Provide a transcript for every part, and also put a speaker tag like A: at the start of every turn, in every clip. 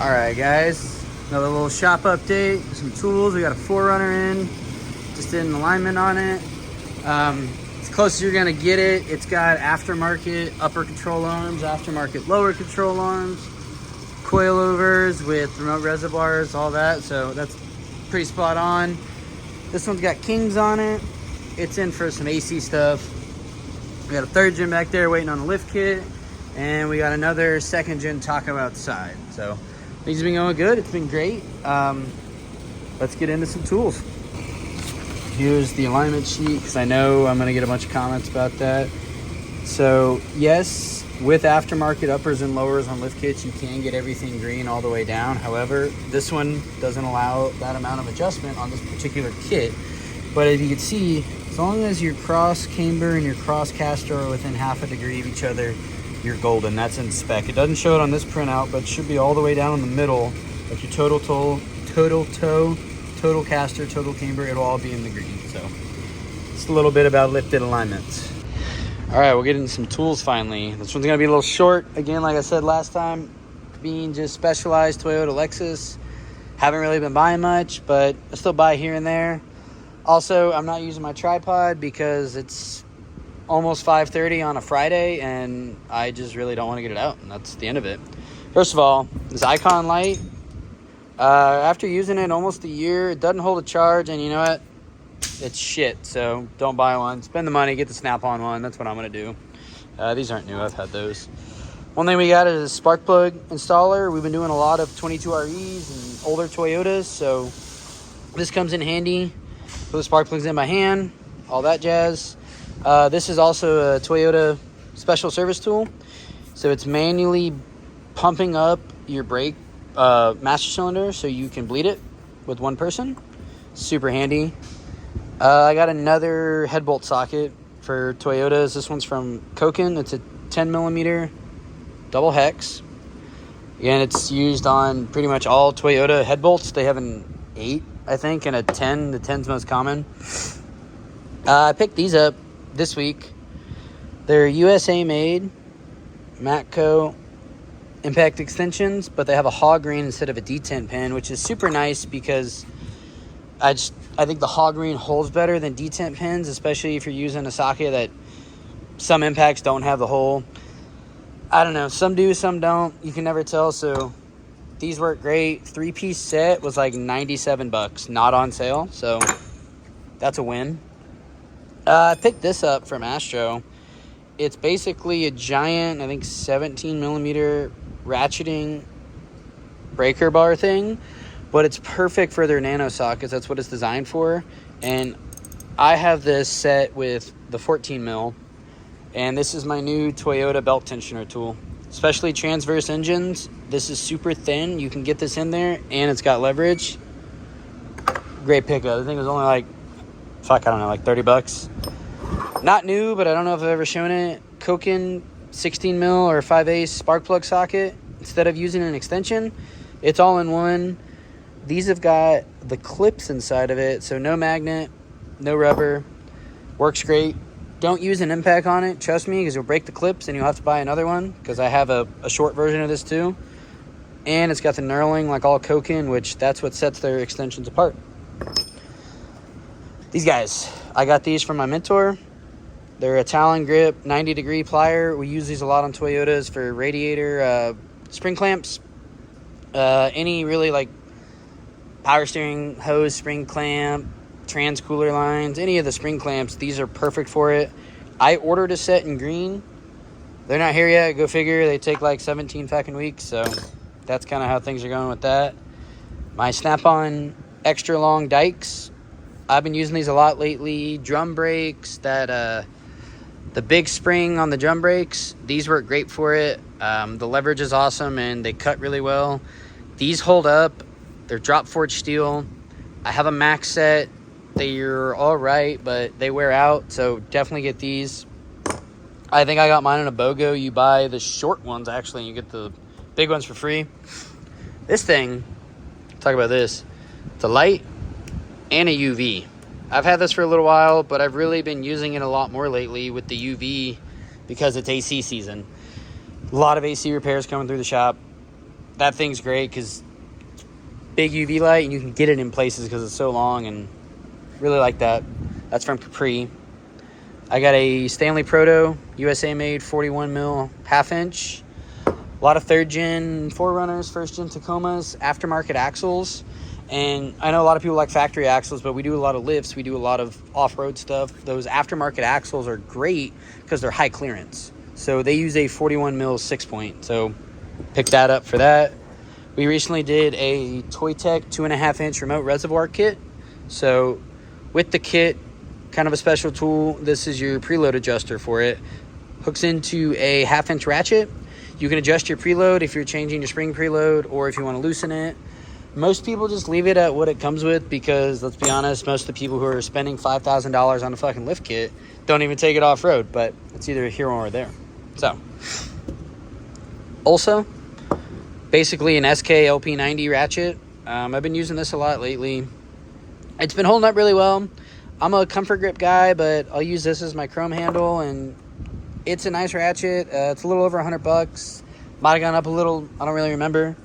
A: All right, guys, another little shop update. Some tools. We got a 4Runner in. Just did an alignment on it. As close as you're gonna get it. It's got aftermarket upper control arms, aftermarket lower control arms, coilovers with remote reservoirs, all that. So that's pretty spot on. This one's got Kings on it. It's in for some AC stuff. We got a 3rd gen back there waiting on a lift kit, and we got another 2nd gen taco outside. So things have been going good. It's been great. Let's get into some tools. Here's the alignment sheet, because I know I'm going to get a bunch of comments about that. So yes, with aftermarket uppers and lowers on lift kits, you can get everything green all the way down. However, this one doesn't allow that amount of adjustment on this particular kit. But as you can see, as long as your cross camber and your cross caster are within half a degree of each other, you're golden. That's in spec. It doesn't show it on this printout, but it should be all the way down in the middle. Like your total toe, total caster, total camber, it'll all be in the green. So just a little bit about lifted alignments. All right, we'll get into some tools finally. This one's gonna be a little short. Again, like I said last time, being just specialized Toyota Lexus. Haven't really been buying much, but I still buy here and there. Also, I'm not using my tripod because it's almost 5:30 on a Friday, and I just really don't want to get it out, and that's the end of it. First of all, this Icon light, after using it almost a year, it doesn't hold a charge, and you know what? It's shit, so don't buy one. Spend the money, get the Snap-on one. That's what I'm going to do. These aren't new. I've had those. One thing we got is a spark plug installer. We've been doing a lot of 22REs and older Toyotas, so this comes in handy. Put the spark plugs in by hand, all that jazz. This is also a Toyota special service tool. So it's manually pumping up your brake master cylinder so you can bleed it with one person. Super handy. I got another head bolt socket for Toyotas. This one's from Koken. It's a 10 millimeter double hex. Again, it's used on pretty much all Toyota head bolts. They have an 8, I think, and a 10. The 10's most common. I picked these up this week. They're USA made Matco impact extensions, but they have a hog green instead of a detent pin, which is super nice because I think the hog green holds better than detent pins, especially if you're using a socket that some impacts don't have the hole. I don't know, some do, some don't. You can never tell. So these work great. 3-piece set was like $97, not on sale, so that's a win. I picked this up from Astro. It's basically a giant, I think 17 millimeter ratcheting breaker bar thing, but it's perfect for their nano sockets. That's what it's designed for. And I have this set with the 14 mil, and this is my new Toyota belt tensioner tool. Especially transverse engines, this is super thin. You can get this in there, and it's got leverage. Great pickup. I think it was only like, I don't know, like $30. Not new, but I don't know if I've ever shown it. Koken 16 mil or 5/8 spark plug socket. Instead of using an extension, it's all in one. These have got the clips inside of it, so no magnet, no rubber. Works great. Don't use an impact on it, trust me, because you'll break the clips and you'll have to buy another one, because I have a short version of this too. And it's got the knurling like all Koken, which that's what sets their extensions apart. These guys, I got these from my mentor. They're a Talon grip 90-degree plier. We use these a lot on Toyotas for radiator spring clamps. Any really like power steering hose spring clamp, trans cooler lines, any of the spring clamps, these are perfect for it. I ordered a set in green. They're not here yet. Go figure. They take like 17 fucking weeks. So that's kind of how things are going with that. My Snap-on extra long dikes. I've been using these a lot lately. Drum brakes, the big spring on the drum brakes, these work great for it. The leverage is awesome, and they cut really well. These hold up. They're drop forged steel. I have a max set. They're all right, but they wear out, so definitely get these. I think I got mine in a BOGO. You buy the short ones, actually, and you get the big ones for free. This thing, talk about this. It's a light and a UV. I've had this for a little while, but I've really been using it a lot more lately with the UV because it's AC season. A lot of AC repairs coming through the shop. that thing's great because big UV light, and you can get it in places because it's so long, and really like that. That's from Capri. I got a Stanley Proto, USA made, 41 mil, half inch. A lot of 3rd gen 4Runners, 1st gen Tacomas, aftermarket axles. And I know a lot of people like factory axles, but we do a lot of lifts. We do a lot of off-road stuff. Those aftermarket axles are great because they're high clearance. So they use a 41 mil 6-point. So pick that up for that. We recently did a Toytech 2.5 inch remote reservoir kit. So with the kit, kind of a special tool. This is your preload adjuster for it. Hooks into a 1/2 inch ratchet. You can adjust your preload if you're changing your spring preload or if you want to loosen it. Most people just leave it at what it comes with because, let's be honest, most of the people who are spending $5,000 on a fucking lift kit don't even take it off-road, but it's either here or there. So, also, basically an SK LP90 ratchet. I've been using this a lot lately. It's been holding up really well. I'm a comfort grip guy, but I'll use this as my chrome handle, and it's a nice ratchet. It's a little over $100. Might have gone up a little. I don't really remember.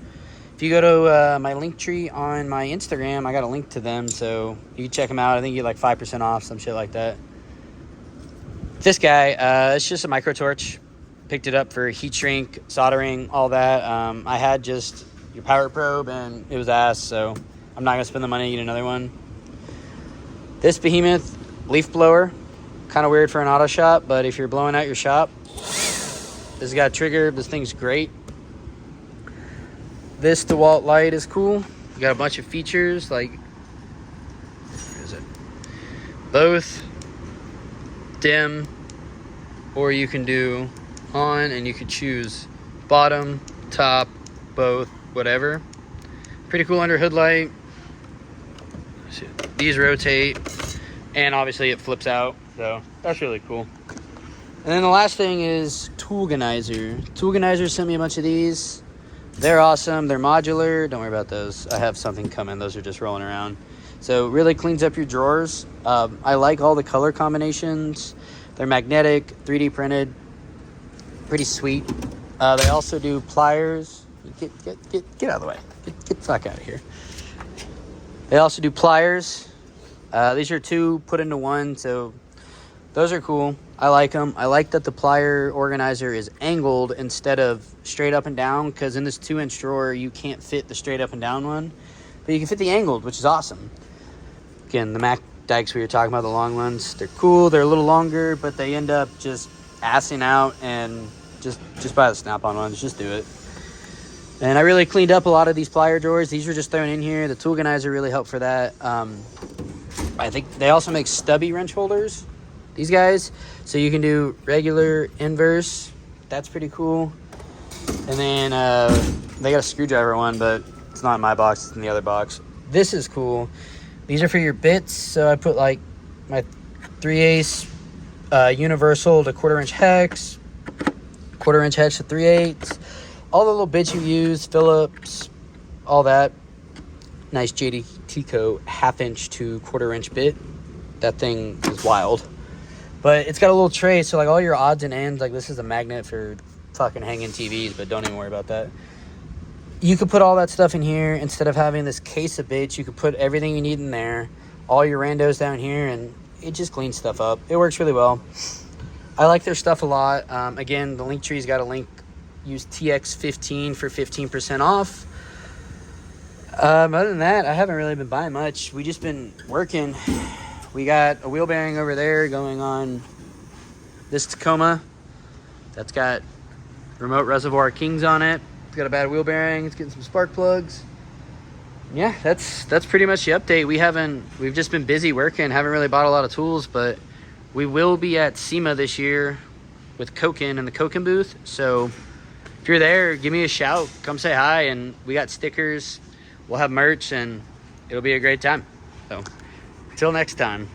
A: If you go to my link tree on my Instagram, I got a link to them, so you can check them out. I think you get like 5% off, some shit like that. This guy, it's just a micro torch. Picked it up for heat shrink, soldering, all that. I had just your power probe, and it was ass, so I'm not going to spend the money to get another one. This behemoth leaf blower, kind of weird for an auto shop, but if you're blowing out your shop, this has got a trigger. This thing's great. This DeWalt light is cool. You got a bunch of features like, where is it? Both dim, or you can do on, and you could choose bottom, top, both, whatever. Pretty cool under hood light. These rotate, and obviously it flips out, so that's really cool. And then the last thing is Toolganizer. Toolganizer sent me a bunch of these. They're awesome. They're modular. Don't worry about those. I have something coming. Those are just rolling around. So it really cleans up your drawers. I like all the color combinations. They're magnetic, 3D printed. Pretty sweet. They also do pliers. Get out of the way. Get the fuck out of here. They also do pliers. These are 2 put into 1, so those are cool. I like them. I like that the plier organizer is angled instead of straight up and down, because in this 2-inch drawer, you can't fit the straight up and down one, but you can fit the angled, which is awesome. Again, the Mac dikes we were talking about, the long ones, they're cool. They're a little longer, but they end up just assing out, and just buy the snap-on ones. Just do it. And I really cleaned up a lot of these plier drawers. These were just thrown in here. The Toolganizer really helped for that. I think they also make stubby wrench holders, these guys. So you can do regular, inverse. That's pretty cool. And then they got a screwdriver one, but it's not in my box. It's in the other box. This is cool. These are for your bits. So I put like my 3/8 universal to 1/4-inch hex, 1/4-inch hex to 3/8. All the little bits you use, Phillips, all that. Nice JD Tico 1/2 inch to 1/4-inch bit. That thing is wild. But it's got a little tray, so like all your odds and ends, like this is a magnet for fucking hanging TVs, but don't even worry about that. You could put all that stuff in here. Instead of having this case of bits, you could put everything you need in there. All your randos down here, and it just cleans stuff up. It works really well. I like their stuff a lot. Again, the link tree's got a link. Use TX15 for 15% off. Other than that, I haven't really been buying much. We just been working. We got a wheel bearing over there going on this Tacoma. That's got remote reservoir kings on it. It's got a bad wheel bearing. It's getting some spark plugs. Yeah, that's pretty much the update. We've just been busy working. Haven't really bought a lot of tools, but we will be at SEMA this year with Koken in the Koken booth. So if you're there, give me a shout. Come say hi, and we got stickers. We'll have merch, and it'll be a great time. So, until next time.